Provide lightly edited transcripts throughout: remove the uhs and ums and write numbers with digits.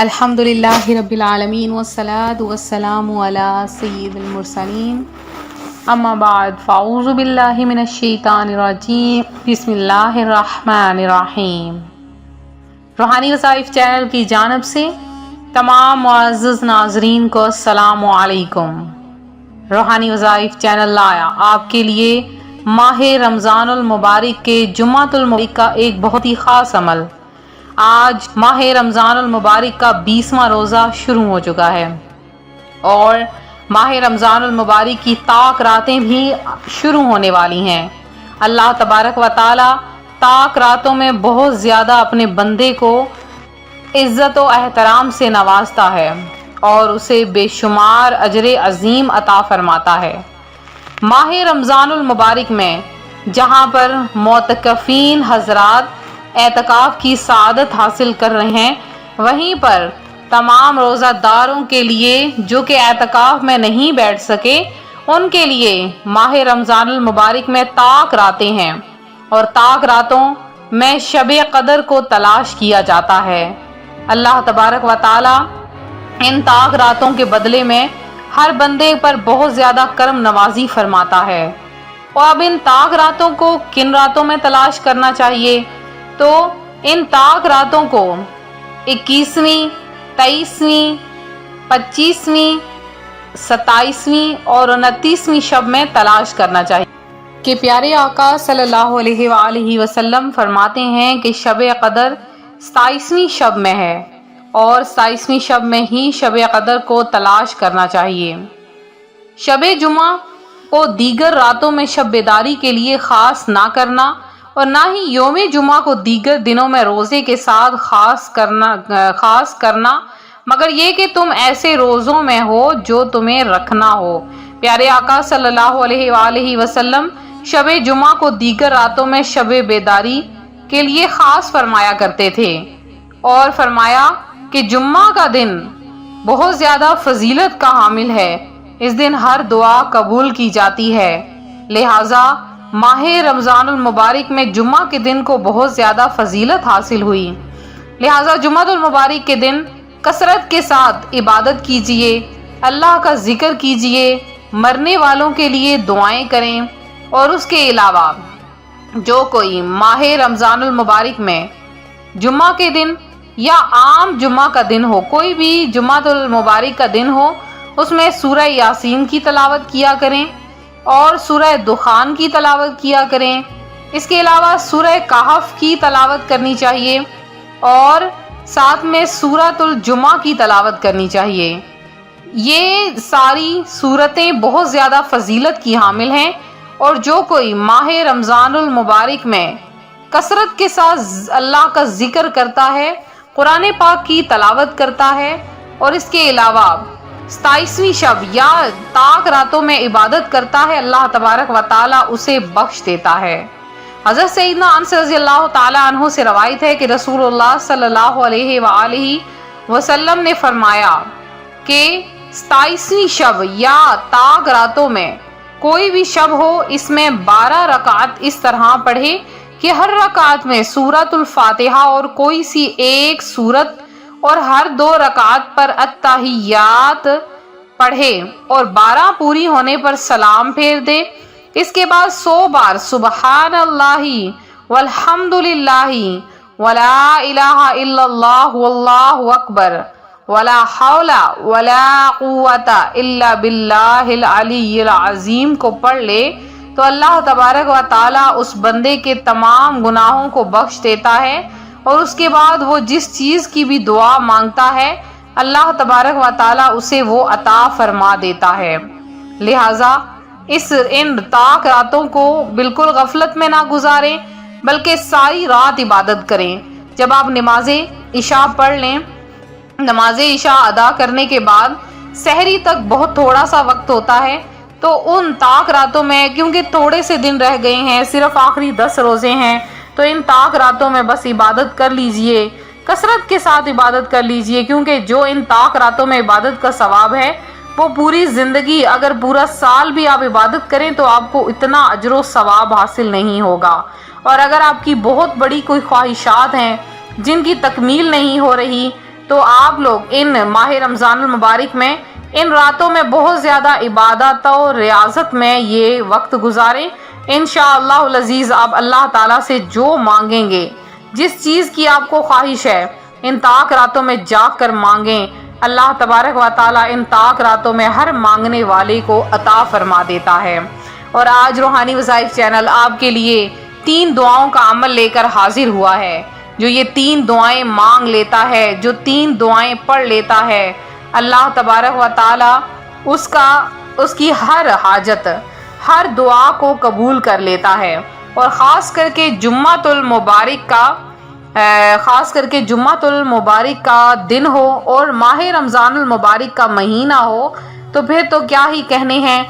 الحمدللہ رب العالمین والصلاة والسلام علی سید المرسلین اما بعد فاعوذ باللہ من الشیطان الرجیم بسم اللہ الرحمن الرحیم۔ روحانی وظائف چینل کی جانب سے تمام معزز ناظرین کو السلام علیکم۔ روحانی وظائف چینل لایا آپ کے لیے ماہ رمضان المبارک کے جمعۃ المبارک کا ایک بہت ہی خاص عمل۔ آج ماہ رمضان المبارک کا 20واں روزہ شروع ہو چکا ہے اور ماہ رمضان المبارک کی طاق راتیں بھی شروع ہونے والی ہیں۔ اللہ تبارک و تعالی طاق راتوں میں بہت زیادہ اپنے بندے کو عزت و احترام سے نوازتا ہے اور اسے بے شمار اجر عظیم عطا فرماتا ہے۔ ماہ رمضان المبارک میں جہاں پر معتکفین حضرات اعتکاف کی سعادت حاصل کر رہے ہیں، وہیں پر تمام روزہ داروں کے لیے جو کہ اعتکاف میں نہیں بیٹھ سکے، ان کے لیے ماہ رمضان المبارک میں طاق راتیں ہیں اور طاق راتوں میں شب قدر کو تلاش کیا جاتا ہے۔ اللہ تبارک و تعالی ان طاق راتوں کے بدلے میں ہر بندے پر بہت زیادہ کرم نوازی فرماتا ہے۔ اور اب ان طاق راتوں کو کن راتوں میں تلاش کرنا چاہیے؟ تو ان طاق راتوں کو 21ویں، 23ویں، 25ویں، 27ویں اور 29ویں شب میں تلاش کرنا چاہیے کہ پیارے آقا صلی اللہ علیہ وآلہ وسلم فرماتے ہیں کہ شب قدر 27ویں شب میں ہے اور 27ویں شب میں ہی شب قدر کو تلاش کرنا چاہیے۔ شب جمعہ کو دیگر راتوں میں شب بیداری کے لیے خاص نہ کرنا اور نہ ہی یوم جمعہ کو دیگر دنوں میں روزے کے ساتھ خاص کرنا مگر یہ کہ تم ایسے روزوں میں ہو جو تمہیں رکھنا ہو۔ پیارے آقا صلی اللہ علیہ وآلہ وسلم شب جمعہ کو دیگر راتوں میں شب بیداری کے لیے خاص فرمایا کرتے تھے اور فرمایا کہ جمعہ کا دن بہت زیادہ فضیلت کا حامل ہے، اس دن ہر دعا قبول کی جاتی ہے، لہٰذا ماہ رمضان المبارک میں جمعہ کے دن کو بہت زیادہ فضیلت حاصل ہوئی، لہٰذا جمعہ المبارک کے دن کثرت کے ساتھ عبادت کیجیے، اللہ کا ذکر کیجیے، مرنے والوں کے لیے دعائیں کریں۔ اور اس کے علاوہ جو کوئی ماہ رمضان المبارک میں جمعہ کے دن یا عام جمعہ کا دن ہو، کوئی بھی جمعہ المبارک کا دن ہو، اس میں سورہ یاسین کی تلاوت کیا کریں اور سورہ دخان کی تلاوت کیا کریں۔ اس کے علاوہ سورہ کہف کی تلاوت کرنی چاہیے اور ساتھ میں سورۃ الجمعہ کی تلاوت کرنی چاہیے۔ یہ ساری سورتیں بہت زیادہ فضیلت کی حامل ہیں اور جو کوئی ماہ رمضان المبارک میں کثرت کے ساتھ اللہ کا ذکر کرتا ہے، قرآن پاک کی تلاوت کرتا ہے اور اس کے علاوہ 27ویں شب یا طاق راتوں میں عبادت کرتا ہے، اللہ تبارک و تعالی اسے بخش دیتا ہے۔ حضرت سیدنا انس رضی اللہ تعالی عنہ سے روایت ہے کہ رسول اللہ صلی اللہ علیہ وآلہ وسلم نے فرمایا کہ 27ویں شب یا طاق راتوں میں کوئی بھی شب ہو، اس میں 12 رکعت اس طرح پڑھے کہ ہر رکعت میں سورۃ الفاتحہ اور کوئی سی ایک سورت اور ہر 2 رکعت پر التحیات پڑھے اور 12 پوری ہونے پر سلام پھیر دے۔ اس کے بعد 100 بار سبحان اللہ والحمد للہ ولا الہ الا اللہ واللہ اکبر ولا حول ولا قوت الا باللہ العلی العظیم کو پڑھ لے تو اللہ تبارک و تعالی اس بندے کے تمام گناہوں کو بخش دیتا ہے اور اس کے بعد وہ جس چیز کی بھی دعا مانگتا ہے اللہ تبارک و تعالی اسے وہ عطا فرما دیتا ہے۔ لہٰذا ان طاق راتوں کو بالکل غفلت میں نہ گزاریں بلکہ ساری رات عبادت کریں۔ جب آپ نماز عشاء پڑھ لیں، نماز عشاء ادا کرنے کے بعد سحری تک بہت تھوڑا سا وقت ہوتا ہے، تو ان طاق راتوں میں کیونکہ تھوڑے سے دن رہ گئے ہیں، صرف آخری 10 روزے ہیں، تو ان طاق راتوں میں بس عبادت کر لیجئے، کثرت کے ساتھ عبادت کر لیجئے، کیونکہ جو ان طاق راتوں میں عبادت کا ثواب ہے وہ پوری زندگی، اگر پورا سال بھی آپ عبادت کریں تو آپ کو اتنا اجر و ثواب حاصل نہیں ہوگا۔ اور اگر آپ کی بہت بڑی کوئی خواہشات ہیں جن کی تکمیل نہیں ہو رہی، تو آپ لوگ ان ماہ رمضان المبارک میں ان راتوں میں بہت زیادہ عبادت اور ریاضت میں یہ وقت گزاریں۔ انشاءاللہ العزیز آپ اللہ تعالیٰ سے جو مانگیں گے، جس چیز کی آپ کو خواہش ہے، ان تاک راتوں میں جاگ کر مانگیں، اللہ تبارک و تعالیٰ ان تاک راتوں میں ہر مانگنے والے کو عطا فرما دیتا ہے۔ اور آج روحانی وظائف چینل آپ کے لیے 3 دعاؤں کا عمل لے کر حاضر ہوا ہے۔ جو یہ 3 دعائیں مانگ لیتا ہے، جو 3 دعائیں پڑھ لیتا ہے، اللہ تبارک و تعالیٰ اس کی ہر حاجت، ہر دعا کو قبول کر لیتا ہے۔ اور خاص کر کے جمعۃ المبارک کا دن ہو اور ماہ رمضان المبارک کا مہینہ ہو تو پھر تو کیا ہی کہنے ہیں۔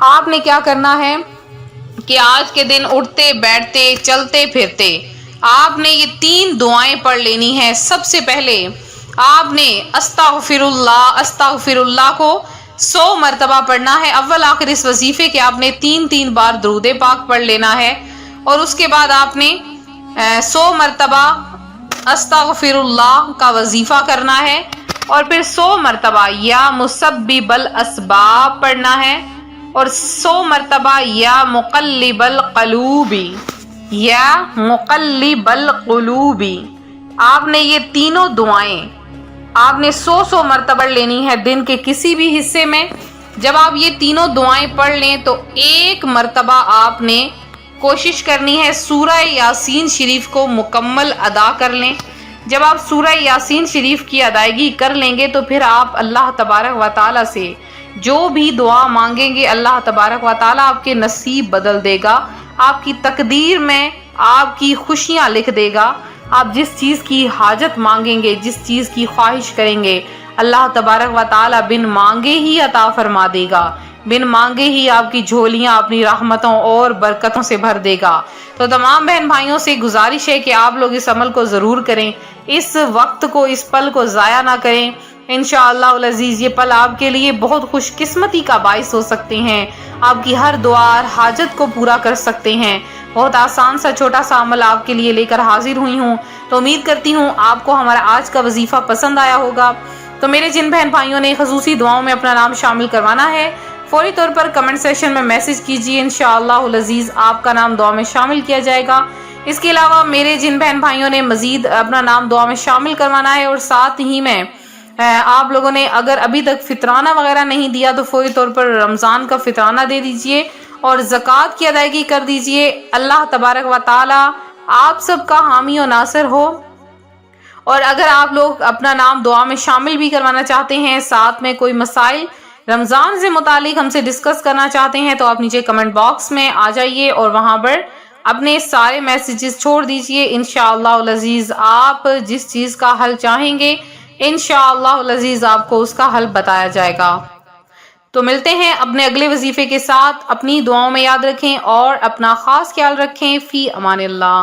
آپ نے کیا کرنا ہے کہ آج کے دن اٹھتے بیٹھتے چلتے پھرتے آپ نے یہ 3 دعائیں پڑھ لینی ہے۔ سب سے پہلے آپ نے استغفر اللہ کو 100 مرتبہ پڑھنا ہے۔ اول آخر اس وظیفے کے آپ نے 3 بار درود پاک پڑھ لینا ہے، اور اس کے بعد آپ نے 100 مرتبہ استغفر اللہ کا وظیفہ کرنا ہے، اور پھر 100 مرتبہ یا مسبب الاسباب پڑھنا ہے، اور 100 مرتبہ یا مقلب القلوب۔ آپ نے یہ تینوں دعائیں آپ نے 100 مرتبہ لینی ہے دن کے کسی بھی حصے میں۔ جب آپ یہ تینوں دعائیں پڑھ لیں تو 1 مرتبہ آپ نے کوشش کرنی ہے سورہ یاسین شریف کو مکمل ادا کر لیں۔ جب آپ سورہ یاسین شریف کی ادائیگی کر لیں گے تو پھر آپ اللہ تبارک و تعالیٰ سے جو بھی دعا مانگیں گے، اللہ تبارک و تعالیٰ آپ کے نصیب بدل دے گا، آپ کی تقدیر میں آپ کی خوشیاں لکھ دے گا۔ آپ جس چیز کی حاجت مانگیں گے، جس چیز کی خواہش کریں گے، اللہ تبارک و تعالیٰ بن مانگے ہی عطا فرما دے گا، بن مانگے ہی آپ کی جھولیاں اپنی رحمتوں اور برکتوں سے بھر دے گا۔ تو تمام بہن بھائیوں سے گزارش ہے کہ آپ لوگ اس عمل کو ضرور کریں، اس وقت کو، اس پل کو ضائع نہ کریں۔ انشاءاللہ العزیز یہ پل آپ کے لیے بہت خوش قسمتی کا باعث ہو سکتے ہیں، آپ کی ہر دعا اور حاجت کو پورا کر سکتے ہیں۔ بہت آسان سا چھوٹا سا عمل آپ کے لیے لے کر حاضر ہوئی ہوں، تو امید کرتی ہوں آپ کو ہمارا آج کا وظیفہ پسند آیا ہوگا۔ تو میرے جن بہن بھائیوں نے خصوصی دعاؤں میں اپنا نام شامل کروانا ہے، فوری طور پر کمنٹ سیکشن میں میسج کیجیے، انشاءاللہ العزیز آپ کا نام دعا میں شامل کیا جائے گا۔ اس کے علاوہ میرے جن بہن بھائیوں نے مزید اپنا نام دعا میں شامل کروانا ہے، اور ساتھ ہی میں آپ لوگوں نے اگر ابھی تک فطرانہ وغیرہ نہیں دیا تو فوری طور پر رمضان کا فطرانہ دے دیجئے اور زکوٰۃ کی ادائیگی کر دیجئے۔ اللہ تبارک و تعالی آپ سب کا حامی و ناصر ہو۔ اور اگر آپ لوگ اپنا نام دعا میں شامل بھی کروانا چاہتے ہیں، ساتھ میں کوئی مسائل رمضان سے متعلق ہم سے ڈسکس کرنا چاہتے ہیں، تو آپ نیچے کمنٹ باکس میں آ جائیے اور وہاں پر اپنے سارے میسیجز چھوڑ دیجئے۔ انشاءاللہ العزیز آپ جس چیز کا حل چاہیں گے، انشاءاللہ العزیز آپ کو اس کا حل بتایا جائے گا۔ تو ملتے ہیں اپنے اگلے وظیفے کے ساتھ۔ اپنی دعاؤں میں یاد رکھیں اور اپنا خاص خیال رکھیں۔ فی امان اللہ۔